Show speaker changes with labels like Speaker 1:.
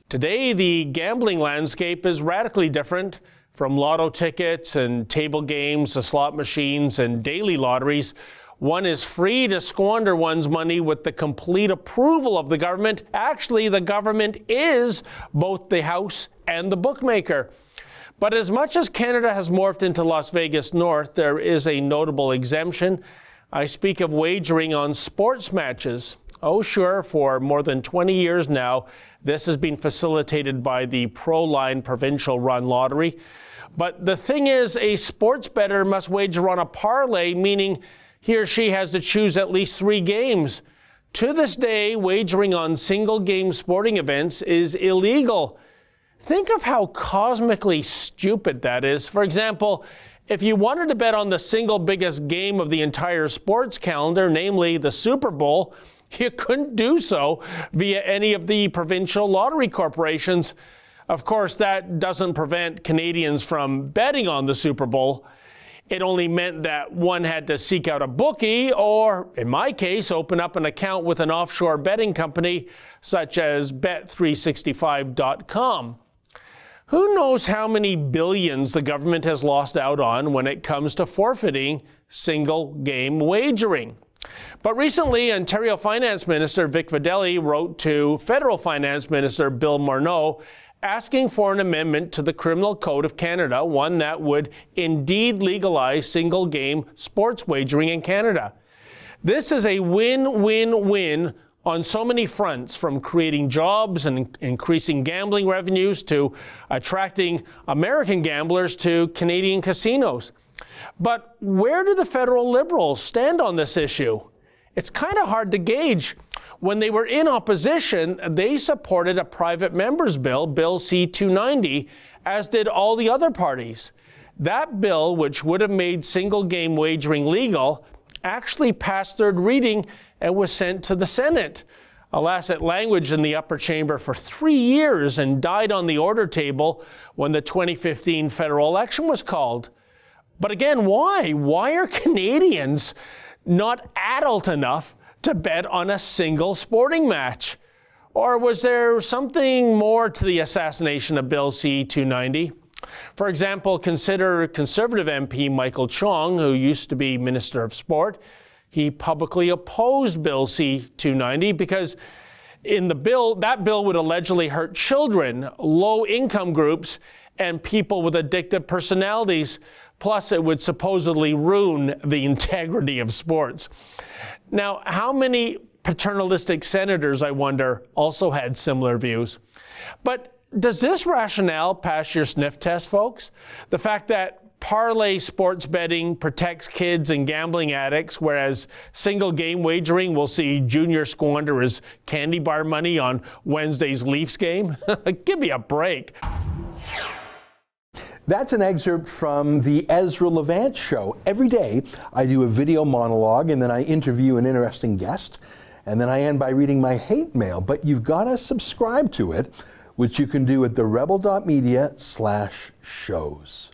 Speaker 1: Today, the gambling landscape is radically different. From lotto tickets and table games to slot machines and daily lotteries, one is free to squander one's money with the complete approval of the government. Actually, the government is both the house and the bookmaker. But as much as Canada has morphed into Las Vegas North, there is a notable exemption. I speak of wagering on sports matches. Oh, sure, for more than 20 years now, this has been facilitated by the Proline provincial-run lottery. But the thing is, a sports bettor must wager on a parlay, meaning he or she has to choose at least 3 games. To this day, wagering on single-game sporting events is illegal. Think of how cosmically stupid that is. For example, if you wanted to bet on the single biggest game of the entire sports calendar, namely the Super Bowl, you couldn't do so via any of the provincial lottery corporations. Of course, that doesn't prevent Canadians from betting on the Super Bowl. It only meant that one had to seek out a bookie or, in my case, open up an account with an offshore betting company such as Bet365.com. Who knows how many billions the government has lost out on when it comes to forfeiting single-game wagering? But recently, Ontario Finance Minister Vic Fedeli wrote to Federal Finance Minister Bill Morneau asking for an amendment to the Criminal Code of Canada, one that would indeed legalize single-game sports wagering in Canada. This is a win-win-win on so many fronts, from creating jobs and increasing gambling revenues to attracting American gamblers to Canadian casinos. But where do the federal Liberals stand on this issue? It's kind of hard to gauge. When they were in opposition, they supported a private member's bill, Bill C-290, as did all the other parties. That bill, which would have made single-game wagering legal, actually passed third reading and was sent to the Senate. Alas, it languished in the upper chamber for 3 years and died on the order table when the 2015 federal election was called. But again, why? Why are Canadians not adult enough to bet on a single sporting match? Or was there something more to the assassination of Bill C-290? For example, consider Conservative MP Michael Chong, who used to be Minister of Sport. He publicly opposed Bill C-290 because in the bill, that bill would allegedly hurt children, low-income groups, and people with addictive personalities. Plus, it would supposedly ruin the integrity of sports. Now, how many paternalistic senators, I wonder, also had similar views? But does this rationale pass your sniff test, folks? The fact that parlay sports betting protects kids and gambling addicts, whereas single-game wagering will see Junior squander his candy bar money on Wednesday's Leafs game? Give me a break.
Speaker 2: That's an excerpt from the Ezra Levant Show. Every day, I do a video monologue, and then I interview an interesting guest, and then I end by reading my hate mail. But you've got to subscribe to it, which you can do at therebel.media/shows.